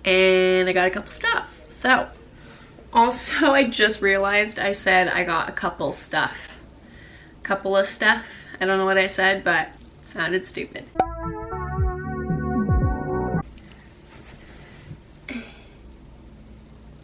and I got a couple stuff. So also I just realized I said I got a couple of stuff. I don't know what I said, but it sounded stupid.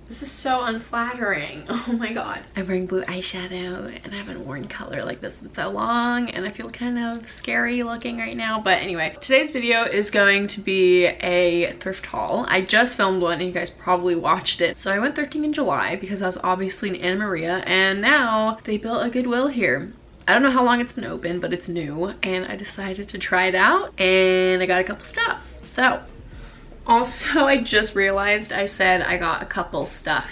This is so unflattering. Oh my god. I'm wearing blue eyeshadow and I haven't worn color like this in so long and I feel kind of scary looking right now. But anyway, today's video is going to be a thrift haul. I just filmed one and you guys probably watched it. So I went thrifting in July because I was obviously in Anna Maria and now they built a Goodwill here. I don't know how long it's been open, but it's new and I decided to try it out and I got a couple stuff. So also, I just realized I said I got a couple of stuff.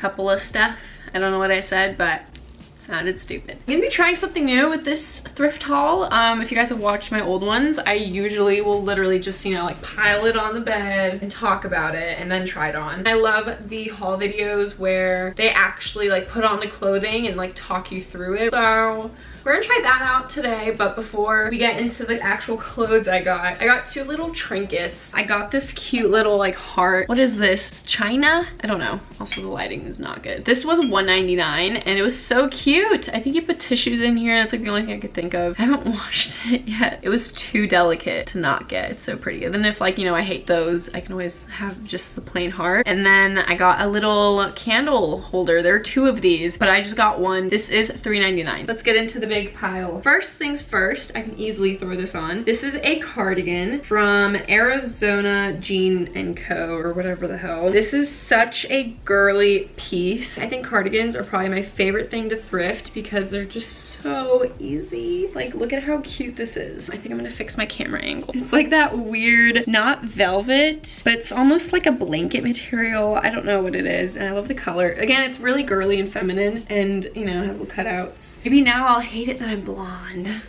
I don't know what I said, but it sounded stupid. I'm gonna be trying something new with this thrift haul. If you guys have watched my old ones, I usually will literally just, you know, like pile it on the bed and talk about it and then try it on. I love the haul videos where they actually like put on the clothing and like talk you through it. So we're gonna try that out today, but before we get into the actual clothes I got two little trinkets. I got this cute little like heart. What is this? China? I don't know. Also the lighting is not good. This was $1.99 and it was so cute. I think you put tissues in here. That's like the only thing I could think of. I haven't washed it yet. It was too delicate to not get. It's so pretty. And then if like, you know, I hate those, I can always have just the plain heart. And then I got a little candle holder. There are two of these, but I just got one. This is $3.99. Let's get into the big pile. First things first, I can easily throw this on. This is a cardigan from Arizona Jean & Co. or whatever the hell. This is such a girly piece. I think cardigans are probably my favorite thing to thrift because they're just so easy. Like, look at how cute this is. I think I'm gonna fix my camera angle. It's like that weird, not velvet, but it's almost like a blanket material. I don't know what it is, and I love the color. Again, it's really girly and feminine, and you know, has little cutouts. Maybe now I'll hate it that I'm blonde.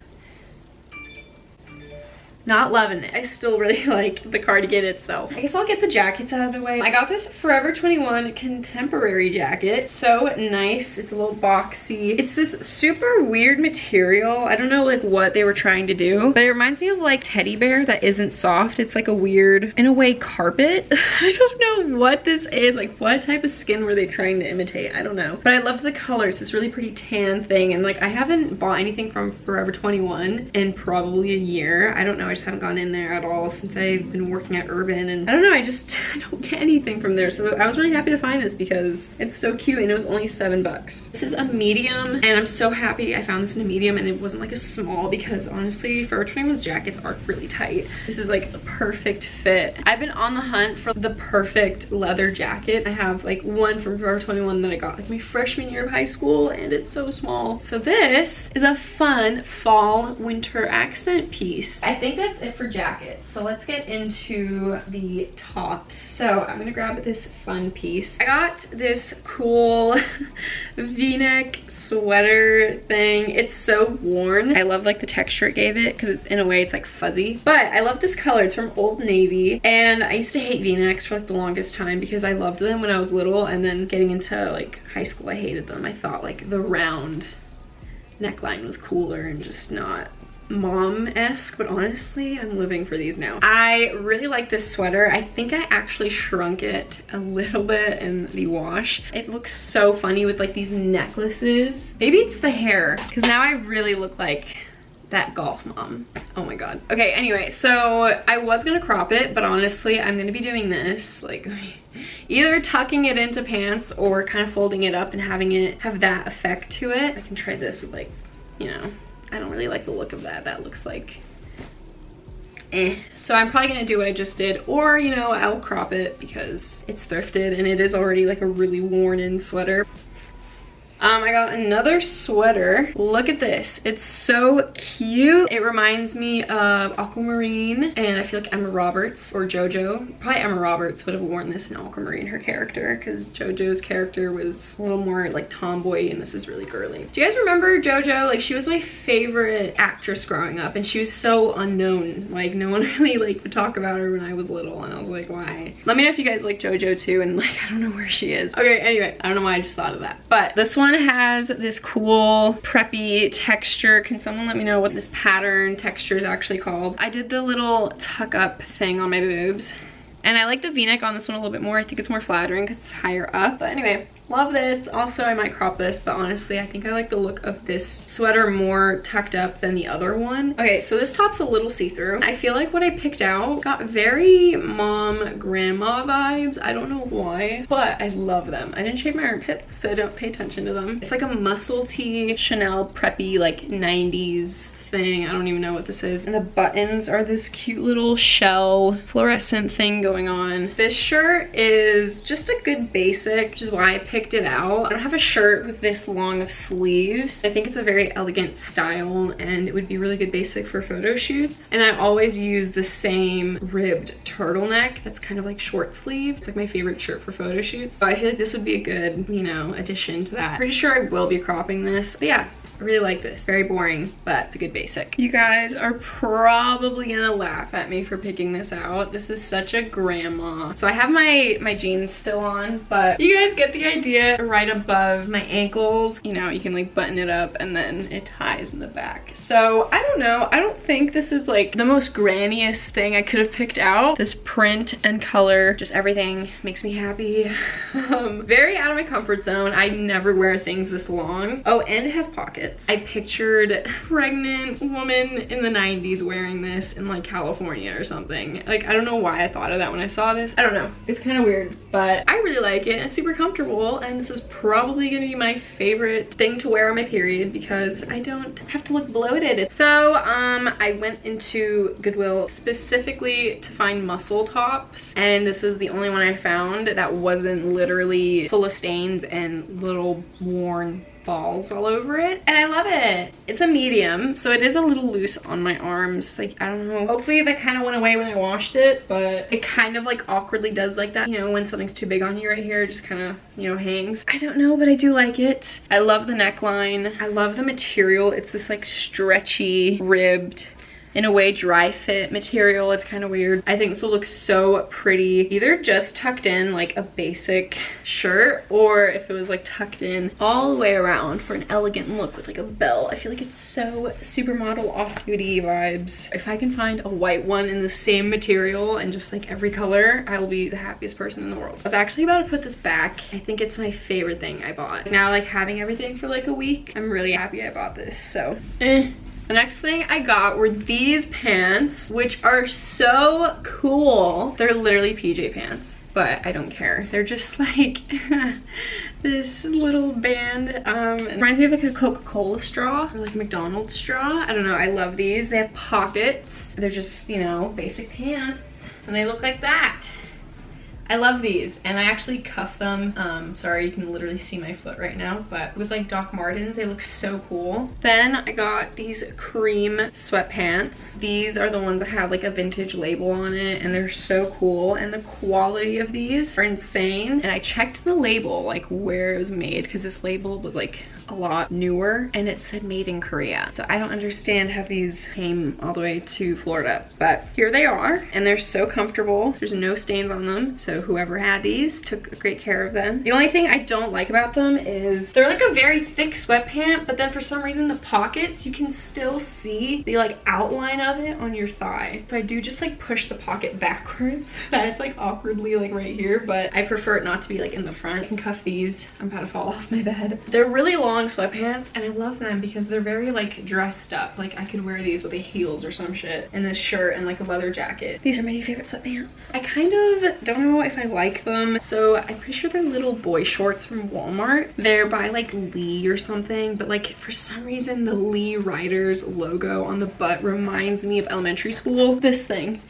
Not loving it. I still really like the cardigan itself. I guess I'll get the jackets out of the way. I got this Forever 21 contemporary jacket. So nice. It's a little boxy. It's this super weird material. I don't know like what they were trying to do, but it reminds me of like teddy bear that isn't soft. It's like a weird, in a way, carpet. I don't know what this is. Like what type of skin were they trying to imitate? I don't know. But I loved the colors. This really pretty tan thing. And like I haven't bought anything from Forever 21 in probably a year. I don't know. I just haven't gone in there at all since I've been working at Urban, and I don't know, I don't get anything from there. So I was really happy to find this because it's so cute and it was only $7. This is a medium and I'm so happy I found this in a medium and it wasn't like a small because honestly Forever 21's jackets are really tight. This is like a perfect fit. I've been on the hunt for the perfect leather jacket. I have like one from Forever 21 that I got like my freshman year of high school and it's so small. So this is a fun fall winter accent piece. I think that's it for jackets. So let's get into the tops. So I'm gonna grab this fun piece. I got this cool v-neck sweater thing. It's so worn. I love like the texture it gave it because it's in a way it's like fuzzy, but I love this color. It's from Old Navy and I used to hate v-necks for like the longest time because I loved them when I was little, and then getting into like high school I hated them. I thought like the round neckline was cooler and just not mom-esque, but honestly I'm living for these now. I really like this sweater. I think I actually shrunk it a little bit in the wash. It looks so funny with like these necklaces. Maybe it's the hair because now I really look like that golf mom. Oh my god. Okay, anyway, so I was gonna crop it, but honestly I'm gonna be doing this like either tucking it into pants or kind of folding it up and having it have that effect to it. I can try this with like, you know, I don't really like the look of that. That looks like eh. So I'm probably gonna do what I just did, or you know, I'll crop it because it's thrifted and it is already like a really worn in sweater. I got another sweater. Look at this. It's so cute. It reminds me of Aquamarine, and I feel like Emma Roberts or JoJo. Probably Emma Roberts would have worn this in Aquamarine, her character, because JoJo's character was a little more like tomboy and this is really girly. Do you guys remember JoJo? Like, she was my favorite actress growing up and she was so unknown. Like, no one really like would talk about her when I was little, and I was like, why? Let me know if you guys like JoJo too, and like, I don't know where she is. Okay, anyway, I don't know why I just thought of that. But this one has this cool preppy texture. Can someone let me know what this pattern texture is actually called? I did the little tuck up thing on my boobs And I like the v-neck on this one a little bit more. I think it's more flattering because it's higher up. But anyway, love this. Also, I might crop this, but honestly, I think I like the look of this sweater more tucked up than the other one. Okay, so this top's a little see-through. I feel like what I picked out got very mom, grandma vibes. I don't know why, but I love them. I didn't shave my armpits, so don't pay attention to them. It's like a muscle tee, Chanel preppy, like 90s thing. I don't even know what this is. And the buttons are this cute little shell fluorescent thing going on. This shirt is just a good basic, which is why I picked it out. I don't have a shirt with this long of sleeves. I think it's a very elegant style and it would be really good basic for photo shoots. And I always use the same ribbed turtleneck that's kind of like short sleeve. It's like my favorite shirt for photo shoots. So I feel like this would be a good, you know, addition to that. Pretty sure I will be cropping this, but yeah. I really like this. Very boring, but it's a good basic. You guys are probably gonna laugh at me for picking this out. This is such a grandma. So I have my jeans still on, but you guys get the idea. Right above my ankles, you know, you can like button it up and then it ties in the back. So I don't know. I don't think this is like the most granniest thing I could have picked out. This print and color, just everything makes me happy. Very out of my comfort zone. I never wear things this long. Oh, and it has pockets. I pictured a pregnant woman in the 90s wearing this in like California or something. Like, I don't know why I thought of that when I saw this. I don't know. It's kind of weird, but I really like it. It's super comfortable and this is probably gonna be my favorite thing to wear on my period because I don't have to look bloated. So I went into Goodwill specifically to find muscle tops and this is the only one I found that wasn't literally full of stains and little worn balls all over it, and I love it. It's a medium, so it is a little loose on my arms. Like, I don't know, hopefully that kind of went away when I washed it, but it kind of like awkwardly does like that, you know, when something's too big on you right here, it just kind of, you know, hangs. I don't know, but I do like it. I love the neckline. I love the material. It's this like stretchy, ribbed, in a way dry fit material. It's kind of weird. I think this will look so pretty either just tucked in like a basic shirt or if it was like tucked in all the way around for an elegant look with like a belt. I feel like it's so supermodel off-duty vibes. If I can find a white one in the same material and just like every color, I will be the happiest person in the world. I was actually about to put this back. I think it's my favorite thing I bought. Now like having everything for like a week, I'm really happy I bought this, so The next thing I got were these pants, which are so cool. They're literally PJ pants, but I don't care. They're just like this little band. It reminds me of like a Coca-Cola straw or like a McDonald's straw. I don't know, I love these. They have pockets. They're just, you know, basic pants and they look like that. I love these and I actually cuff them. Sorry, you can literally see my foot right now, but with like Doc Martens, they look so cool. Then I got these cream sweatpants. These are the ones that have like a vintage label on it and they're so cool and the quality of these are insane. And I checked the label, like where it was made, because this label was like a lot newer and it said made in Korea. So I don't understand how these came all the way to Florida, but here they are and they're so comfortable. There's no stains on them, so whoever had these took great care of them. The only thing I don't like about them is they're like a very thick sweatpant, but then for some reason the pockets, you can still see the like outline of it on your thigh. So I do just like push the pocket backwards. That's like awkwardly like right here, but I prefer it not to be like in the front. I can cuff these. I'm about to fall off my bed. They're really long sweatpants and I love them because they're very like dressed up. Like I could wear these with the heels or some shit and this shirt and like a leather jacket. These are my new favorite sweatpants. I kind of don't know if I like them, so I'm pretty sure they're little boy shorts from Walmart. They're by like Lee or something, but like for some reason the Lee Riders logo on the butt reminds me of elementary school. This thing.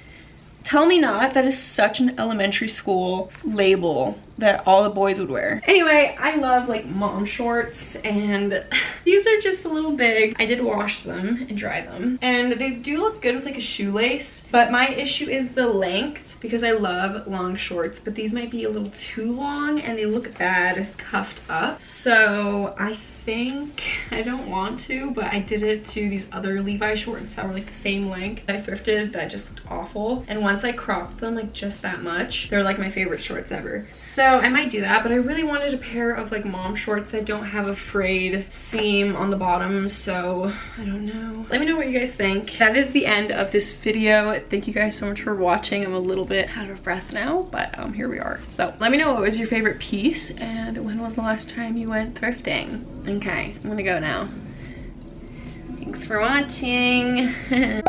Tell me not, that is such an elementary school label that all the boys would wear. Anyway, I love like mom shorts and these are just a little big. I did wash them and dry them and they do look good with like a shoelace, but my issue is the length because I love long shorts, but these might be a little too long and they look bad cuffed up. So I think I don't want to, but I did it to these other Levi shorts that were like the same length I thrifted that just looked awful. And once I cropped them like just that much, they're like my favorite shorts ever. So I might do that, but I really wanted a pair of like mom shorts that don't have a frayed seam on the bottom, so I don't know. Let me know what you guys think. That is the end of this video. Thank you guys so much for watching. I'm a little bit bit out of breath now, but here we are. So let me know what was your favorite piece and when was the last time you went thrifting. Okay, I'm gonna go now. Thanks for watching.